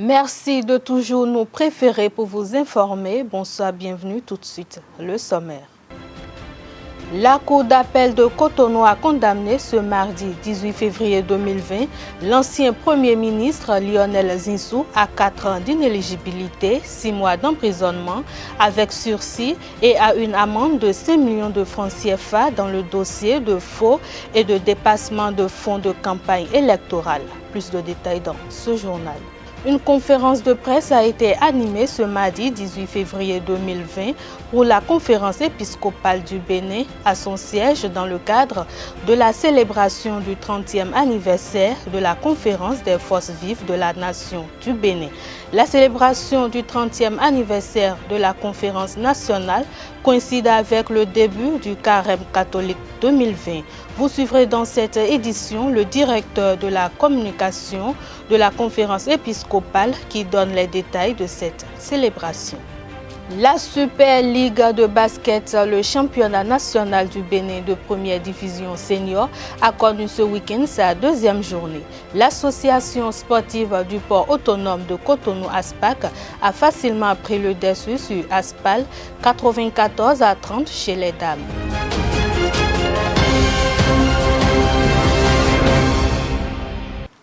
Merci de toujours nous préférer pour vous informer. Bonsoir, bienvenue tout de suite. Le sommaire. La Cour d'appel de Cotonou a condamné ce mardi 18 février 2020 l'ancien Premier ministre Lionel Zinsou à 4 ans d'inéligibilité, 6 mois d'emprisonnement avec sursis et à une amende de 5 millions de francs CFA dans le dossier de faux et de dépassement de fonds de campagne électorale. Plus de détails dans ce journal. Une conférence de presse a été animée ce mardi 18 février 2020 pour la conférence épiscopale du Bénin à son siège dans le cadre de la célébration du 30e anniversaire de la conférence des forces vives de la nation du Bénin. La célébration du 30e anniversaire de la conférence nationale coïncide avec le début du Carême catholique 2020. Vous suivrez dans cette édition le directeur de la communication de la conférence épiscopale qui donne les détails de cette célébration. La Super Ligue de basket, le championnat national du Bénin de première division senior, a connu ce week-end sa deuxième journée. L'association sportive du port autonome de Cotonou ASPAC a facilement pris le dessus sur Aspal 94-30 chez les dames.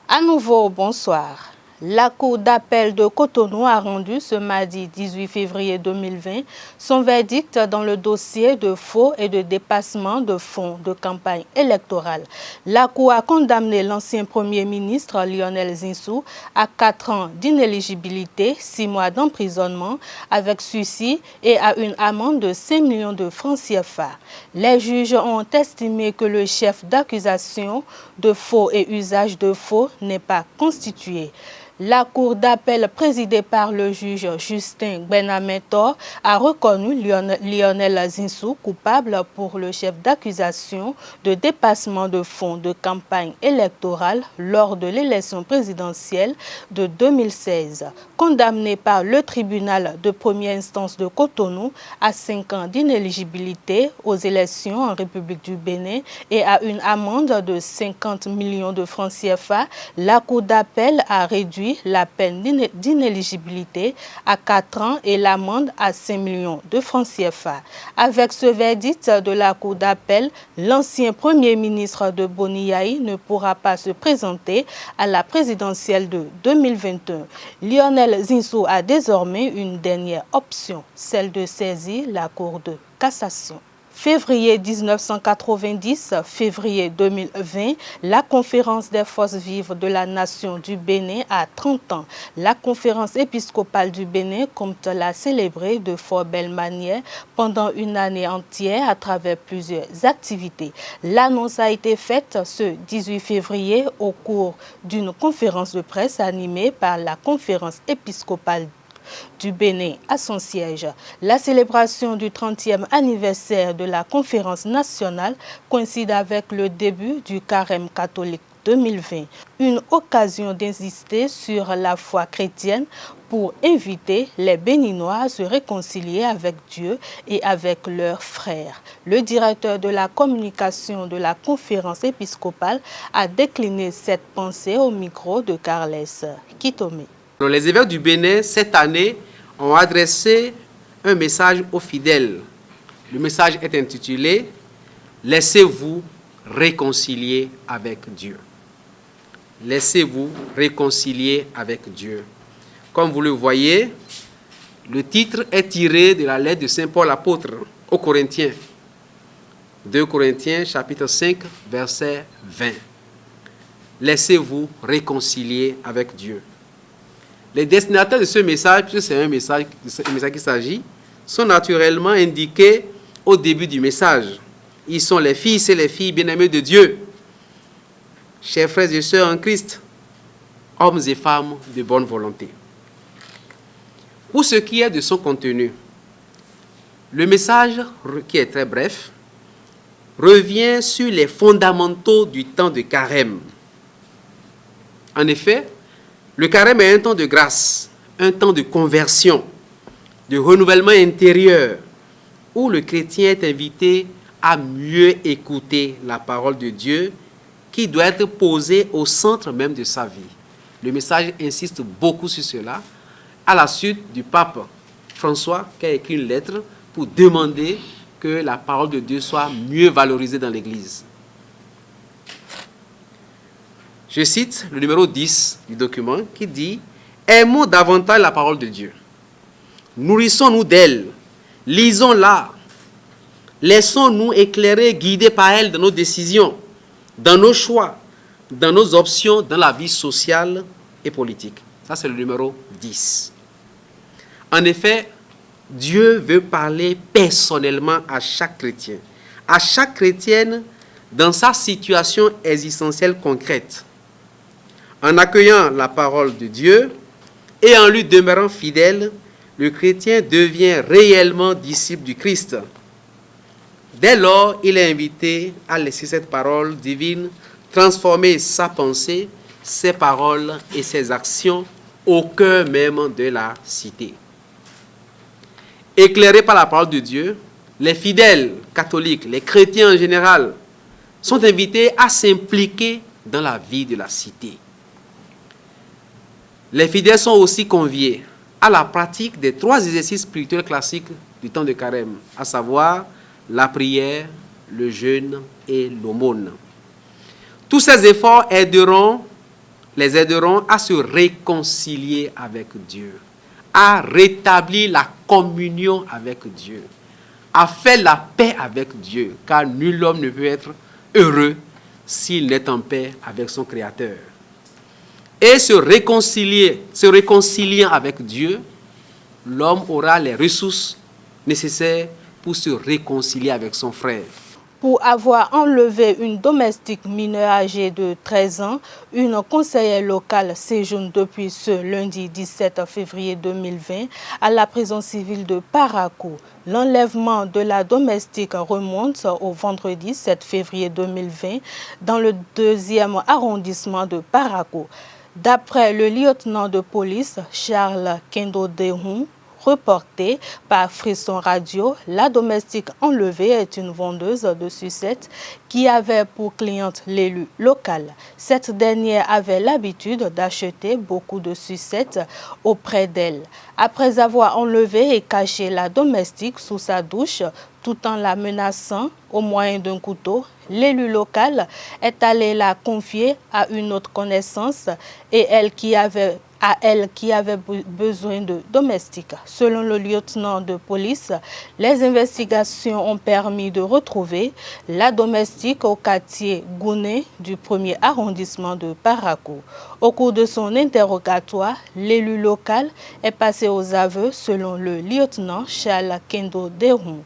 À nouveau, bonsoir. La Cour d'appel de Cotonou a rendu ce mardi 18 février 2020 son verdict dans le dossier de faux et de dépassement de fonds de campagne électorale. La Cour a condamné l'ancien Premier ministre Lionel Zinsou à 4 ans d'inéligibilité, 6 mois d'emprisonnement avec sursis et à une amende de 5 millions de francs CFA. Les juges ont estimé que le chef d'accusation de faux et usage de faux n'est pas constitué. La Cour d'appel présidée par le juge Justin Benametor a reconnu Lionel Zinsou coupable pour le chef d'accusation de dépassement de fonds de campagne électorale lors de l'élection présidentielle de 2016. Condamné par le tribunal de première instance de Cotonou à 5 ans d'inéligibilité aux élections en République du Bénin et à une amende de 50 millions de francs CFA, la Cour d'appel a réduit la peine d'inéligibilité à 4 ans et l'amende à 5 millions de francs CFA. Avec ce verdict de la Cour d'appel, l'ancien Premier ministre de Boniaï ne pourra pas se présenter à la présidentielle de 2021. Lionel Zinsou a désormais une dernière option, celle de saisir la Cour de cassation. Février 1990, février 2020, la conférence des forces vives de la nation du Bénin a 30 ans. La conférence épiscopale du Bénin compte la célébrer de fort belle manière pendant une année entière à travers plusieurs activités. L'annonce a été faite ce 18 février au cours d'une conférence de presse animée par la conférence épiscopale du Bénin à son siège. La célébration du 30e anniversaire de la conférence nationale coïncide avec le début du Carême catholique 2020, une occasion d'insister sur la foi chrétienne pour inviter les Béninois à se réconcilier avec Dieu et avec leurs frères. Le directeur de la communication de la conférence épiscopale a décliné cette pensée au micro de Carles Kitome. Les évêques du Bénin, cette année, ont adressé un message aux fidèles. Le message est intitulé « Laissez-vous réconcilier avec Dieu ». Laissez-vous réconcilier avec Dieu. Comme vous le voyez, le titre est tiré de la lettre de Saint Paul apôtre aux Corinthiens. 2 Corinthiens, chapitre 5, verset 20. Laissez-vous réconcilier avec Dieu. Les destinataires de ce message, puisque c'est un message qu'il s'agit, sont naturellement indiqués au début du message. Ils sont les fils et les filles bien-aimés de Dieu, chers frères et sœurs en Christ, hommes et femmes de bonne volonté. Pour ce qui est de son contenu, le message, qui est très bref, revient sur les fondamentaux du temps de carême. En effet, le carême est un temps de grâce, un temps de conversion, de renouvellement intérieur, où le chrétien est invité à mieux écouter la parole de Dieu qui doit être posée au centre même de sa vie. Le message insiste beaucoup sur cela, à la suite du pape François qui a écrit une lettre pour demander que la parole de Dieu soit mieux valorisée dans l'Église. Je cite le numéro 10 du document qui dit « Aimons davantage la parole de Dieu. Nourrissons-nous d'elle. Lisons-la. Laissons-nous éclairer, guider par elle dans nos décisions, dans nos choix, dans nos options, dans la vie sociale et politique. » Ça, c'est le numéro 10. En effet, Dieu veut parler personnellement à chaque chrétien, à chaque chrétienne dans sa situation existentielle concrète. En accueillant la parole de Dieu et en lui demeurant fidèle, le chrétien devient réellement disciple du Christ. Dès lors, il est invité à laisser cette parole divine transformer sa pensée, ses paroles et ses actions au cœur même de la cité. Éclairés par la parole de Dieu, les fidèles catholiques, les chrétiens en général, sont invités à s'impliquer dans la vie de la cité. Les fidèles sont aussi conviés à la pratique des 3 exercices spirituels classiques du temps de carême, à savoir la prière, le jeûne et l'aumône. Tous ces efforts les aideront à se réconcilier avec Dieu, à rétablir la communion avec Dieu, à faire la paix avec Dieu, car nul homme ne peut être heureux s'il n'est en paix avec son Créateur. Et se réconciliant avec Dieu, l'homme aura les ressources nécessaires pour se réconcilier avec son frère. Pour avoir enlevé une domestique mineure âgée de 13 ans, une conseillère locale séjourne depuis ce lundi 17 février 2020 à la prison civile de Parakou. L'enlèvement de la domestique remonte au vendredi 7 février 2020 dans le 2e arrondissement de Parakou. D'après le lieutenant de police Charles Kendo Dehun, reporté par Frisson Radio, la domestique enlevée est une vendeuse de sucettes qui avait pour cliente l'élu local. Cette dernière avait l'habitude d'acheter beaucoup de sucettes auprès d'elle. Après avoir enlevé et caché la domestique sous sa douche, tout en la menaçant au moyen d'un couteau, l'élu local est allé la confier à une autre connaissance et elle qui avait besoin de domestiques. Selon le lieutenant de police, les investigations ont permis de retrouver la domestique au quartier Gouné du 1er arrondissement de Parakou. Au cours de son interrogatoire, l'élu local est passé aux aveux selon le lieutenant Charles Kendo Dehun.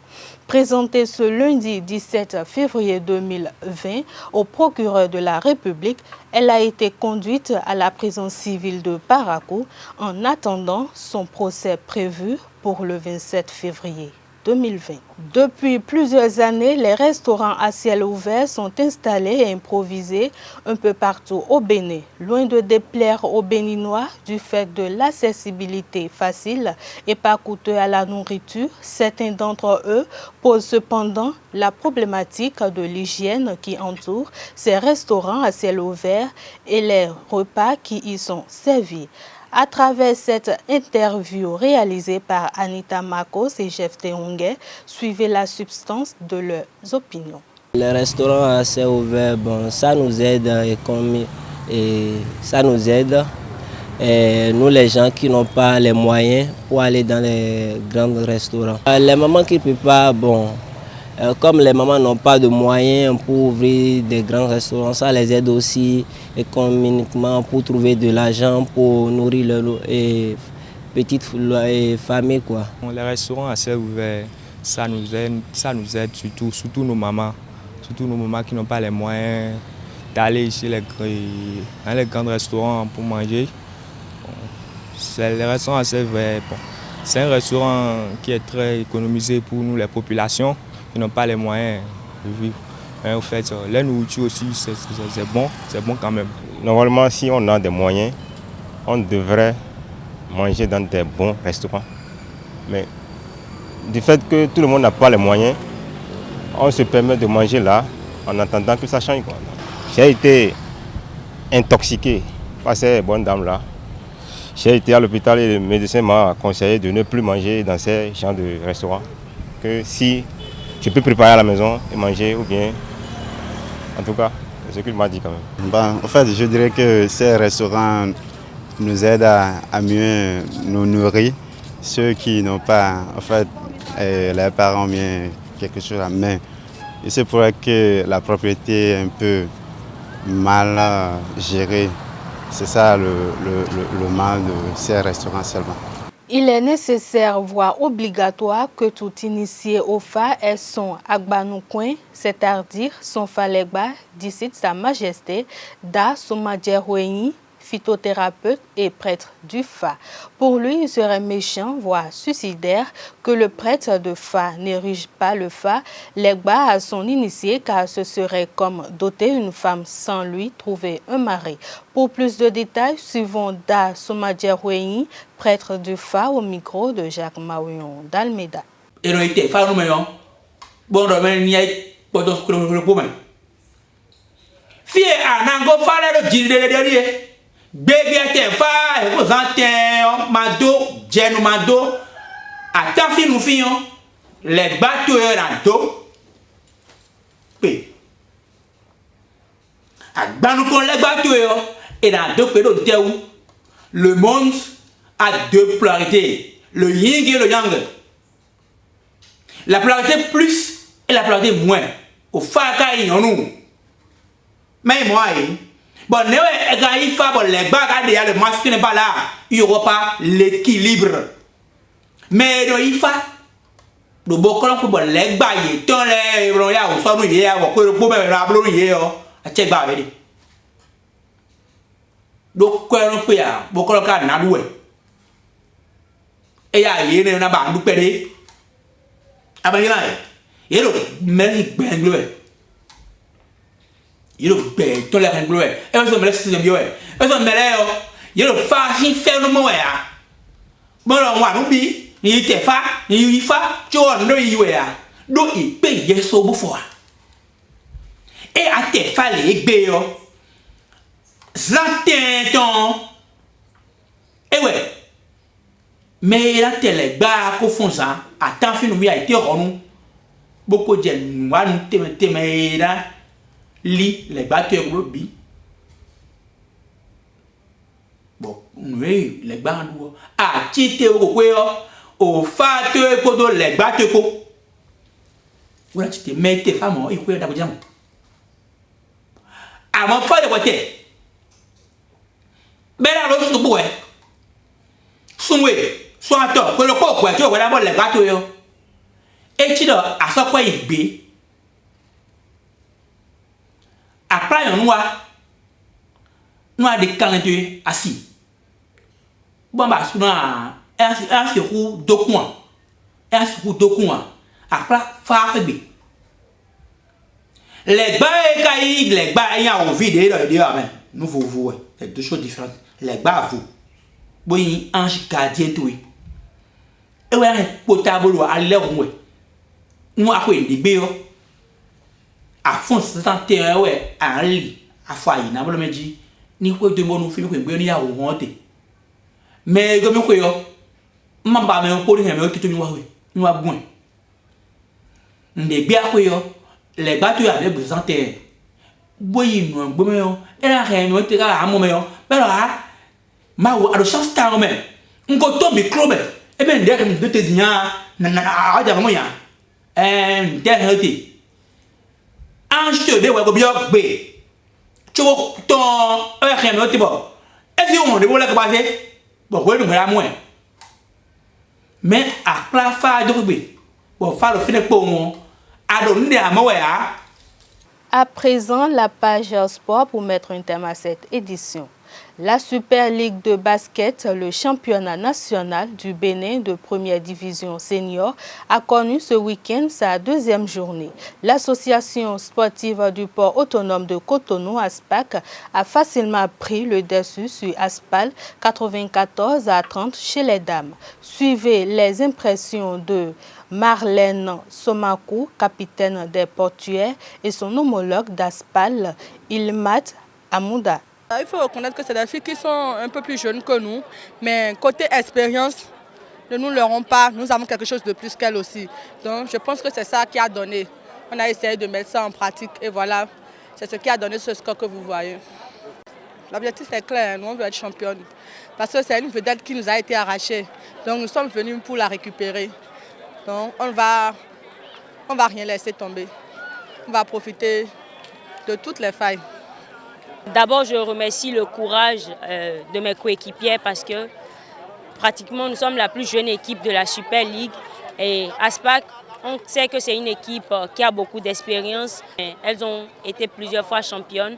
Présentée ce lundi 17 février 2020 au procureur de la République, elle a été conduite à la prison civile de Parakou en attendant son procès prévu pour le 27 février 2020. Depuis plusieurs années, les restaurants à ciel ouvert sont installés et improvisés un peu partout au Bénin. Loin de déplaire aux Béninois du fait de l'accessibilité facile et pas coûteuse à la nourriture, certains d'entre eux posent cependant la problématique de l'hygiène qui entoure ces restaurants à ciel ouvert et les repas qui y sont servis. À travers cette interview réalisée par Anita Makos et Jeff Tehongue, suivez la substance de leurs opinions. Les restaurants assez ouverts, bon, ça nous aide Et nous, les gens qui n'ont pas les moyens pour aller dans les grands restaurants. Les mamans qui ne peuvent pas, bon, comme les mamans n'ont pas de moyens pour ouvrir des grands restaurants, ça les aide aussi économiquement pour trouver de l'argent pour nourrir leurs petites familles, quoi. Les restaurants assez ouverts, ça nous aide surtout nos mamans qui n'ont pas les moyens d'aller chez dans les grands restaurants pour manger. Les restaurants assez ouverts, bon, c'est un restaurant qui est très économisé pour nous, les populations qui n'ont pas les moyens de vivre. Mais en fait, la nourriture aussi, c'est bon quand même. Normalement, si on a des moyens, on devrait manger dans des bons restaurants. Mais du fait que tout le monde n'a pas les moyens, on se permet de manger là en attendant que ça change, quoi. J'ai été intoxiqué par ces bonnes dames-là. J'ai été à l'hôpital et le médecin m'a conseillé de ne plus manger dans ces genres de restaurants. Que si je peux préparer à la maison et manger, ou bien, en tout cas, c'est ce qu'il m'a dit quand même. En fait, je dirais que ces restaurants nous aident à mieux nous nourrir. Ceux qui n'ont pas, en fait, les parents ont bien quelque chose à main. Il se pourrait que la propriété est un peu mal gérée. C'est ça le mal de ces restaurants seulement. Il est nécessaire, voire obligatoire, que tout initié au FA ait son Agbanoukoin, c'est-à-dire son Falegba, d'ici Sa Majesté, Da Somadjeroueni, phytothérapeute et prêtre du Fa. Pour lui, il serait méchant, voire suicidaire, que le prêtre de Fa n'érige pas le Fa, Legba à son initié, car ce serait comme doter une femme sans lui trouver un mari. Pour plus de détails, suivons Da Somadjeroueni, prêtre du Fa, au micro de Jacques Maouillon d'Almeida. Bébé fa vous entend mado jenu mado atafi nous fions les bateaux en dos p agba nous les bateaux et dans deux pédos le monde a deux polarités, le yin et le yang. La polarité plus et la polarité moins au fa y en nous mais moi bon, quand il fait bon, les bagarres, le masculin n'est pas là, il n'y aura pas l'équilibre. Mais il fait le bon pour bon, les bagarres, tant les royaux, ou soit nous y est, ou quoi, le problème, la blonde y est, à check bagarre. Donc, quoi, on peut y avoir, beaucoup de cas, n'a doué. Et il y a une bande, nous pédé. Ah ben, il y a le mec, ben, il est tout le monde et on se met système bio et on se met là il est facile faire le mot ya bon on va nous bi ni te fa ni fa tu on do yi ya do il paye so bu fo et à te fa les gbe yo zantenton et ouais mais la télé ba ko fon ça attend fin nous a été ronu beaucoup de nous va nous te là li les batteurs bi bon oui les bandes a tité au fateur kodo les batteurs ko voilà tu te mets tes femmes il faut d'abord jam a mon fa de côté bela lo su boé sunwe so ato ko lo ko kwa jo wala bo les batteurs yo et tu dois à ça quoi il b après on noir de calendrier assis bon bah souvent un sur deux coins après faire b les bas et les bas y a envie de nous vous c'est deux choses différentes les bas vous bon ange gardien tout et ouais potable à l'air nous après des béo à fond 71 ouais à lit à foyer na bolo meji ni ko de mo no fi ko gbe ni ya wo honte mais go mi ko yo mamba me ko ri he me to mi wa we ni wa bun nde bia ko yo les bateaux avec besoin terre boyi no gbo me yo e la he no te ka amo me yo pero ha ma wo ado chance ta me ngo to micro be e be nde ka mi de te dinya na aja mo ya nde healthy ange de wa go bio gbe cho ton rien no ti bo e fi on de bo la ka ba se bo ko nu ra mo e mais a pla fa de gbe bo fa lo fi ne po won ado nde amawe a. À présent, la page sport pour mettre un terme à cette édition. La Super Ligue de basket, le championnat national du Bénin de première division senior, a connu ce week-end sa deuxième journée. L'association sportive du port autonome de Cotonou, ASPAC, a facilement pris le dessus sur Aspal 94-30 chez les dames. Suivez les impressions de Marlène Somakou, capitaine des portuaires, et son homologue d'Aspal, Ilmat Amouda. Il faut reconnaître que c'est des filles qui sont un peu plus jeunes que nous, mais côté expérience, ne nous leurrons pas, nous avons quelque chose de plus qu'elles aussi. Donc je pense que c'est ça qui a donné. On a essayé de mettre ça en pratique et voilà, c'est ce qui a donné ce score que vous voyez. L'objectif est clair, nous on veut être championne parce que c'est une vedette qui nous a été arrachée. Donc nous sommes venus pour la récupérer. Donc on va rien laisser tomber. On va profiter de toutes les failles. D'abord, je remercie le courage de mes coéquipiers parce que pratiquement nous sommes la plus jeune équipe de la Super League. Et Aspac, on sait que c'est une équipe qui a beaucoup d'expérience. Elles ont été plusieurs fois championnes.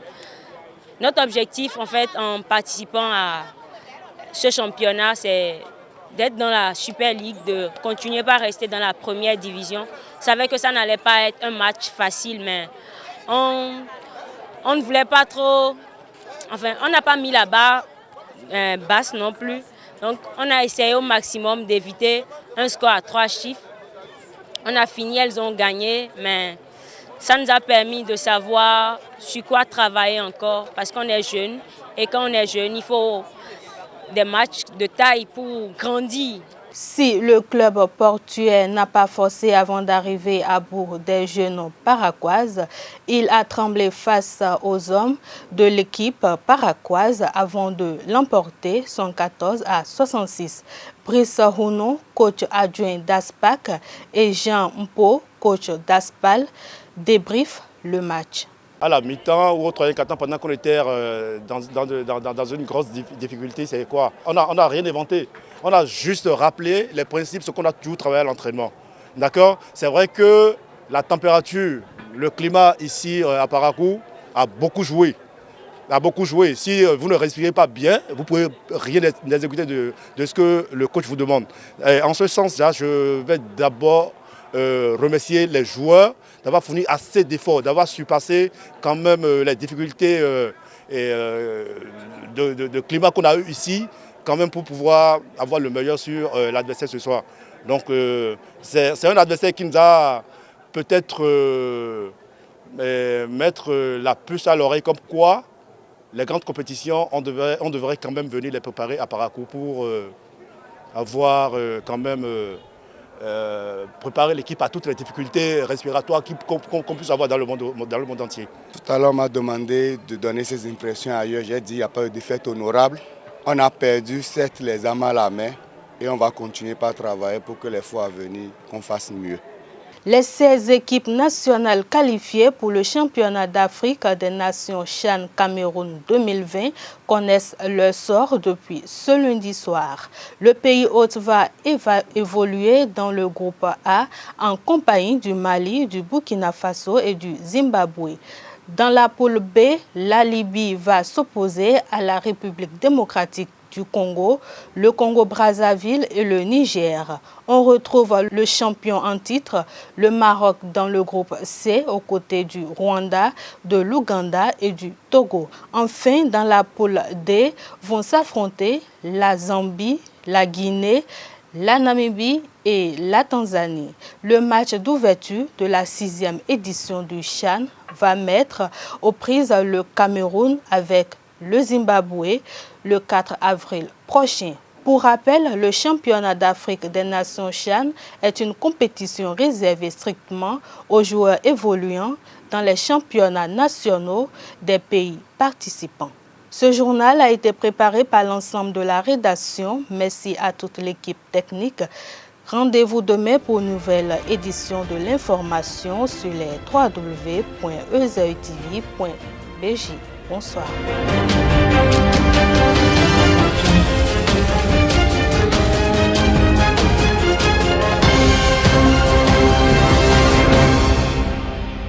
Notre objectif, en fait, en participant à ce championnat, c'est d'être dans la Super League, de continuer par rester dans la première division. On savait que ça n'allait pas être un match facile, mais on ne voulait pas trop... Enfin, on n'a pas mis la barre basse non plus. Donc, on a essayé au maximum d'éviter un score à 3 chiffres. On a fini, elles ont gagné, mais ça nous a permis de savoir sur quoi travailler encore, parce qu'on est jeune. Et quand on est jeune, il faut des matchs de taille pour grandir. Si le club portuaire n'a pas forcé avant d'arriver à bout des jeunes paraquoises, il a tremblé face aux hommes de l'équipe paraquoise avant de l'emporter 114-66. Brice Rounon, coach adjoint d'Aspac, et Jean Mpo, coach d'Aspal, débriefent le match. À la mi-temps ou au troisième quart-temps, pendant qu'on était dans une grosse difficulté, c'est quoi? On n'a rien inventé. On a juste rappelé les principes, ce qu'on a toujours travaillé à l'entraînement. D'accord? C'est vrai que la température, le climat ici à Parakou a beaucoup joué. Si vous ne respirez pas bien, vous ne pouvez rien exécuter de ce que le coach vous demande. Et en ce sens-là, je vais d'abord remercier les joueurs d'avoir fourni assez d'efforts, d'avoir surpassé quand même les difficultés de climat qu'on a eu ici, quand même pour pouvoir avoir le meilleur sur l'adversaire ce soir. Donc c'est un adversaire qui nous a peut-être mettre la puce à l'oreille, comme quoi les grandes compétitions, on devrait quand même venir les préparer à Parakou pour avoir quand même préparer l'équipe à toutes les difficultés respiratoires qu'on puisse avoir dans le monde entier. Tout à l'heure, on m'a demandé de donner ses impressions ailleurs. J'ai dit qu'il n'y a pas eu de défaite honorable. On a perdu, certes, les armes à la main et on va continuer par travailler pour que les fois à venir, qu'on fasse mieux. Les 16 équipes nationales qualifiées pour le championnat d'Afrique des Nations CHAN Cameroun 2020 connaissent leur sort depuis ce lundi soir. Le pays hôte va évoluer dans le groupe A en compagnie du Mali, du Burkina Faso et du Zimbabwe. Dans la poule B, la Libye va s'opposer à la République démocratique du Congo, le Congo-Brazzaville et le Niger. On retrouve le champion en titre, le Maroc, dans le groupe C, aux côtés du Rwanda, de l'Ouganda et du Togo. Enfin, dans la poule D, vont s'affronter la Zambie, la Guinée, la Namibie et la Tanzanie. Le match d'ouverture de la 6e édition du CHAN va mettre aux prises le Cameroun avec le Zimbabwe le 4 avril prochain. Pour rappel, le championnat d'Afrique des Nations CHAN est une compétition réservée strictement aux joueurs évoluant dans les championnats nationaux des pays participants. Ce journal a été préparé par l'ensemble de la rédaction. Merci à toute l'équipe technique. Rendez-vous demain pour une nouvelle édition de l'information sur les www.ezeutv.bj. Bonsoir.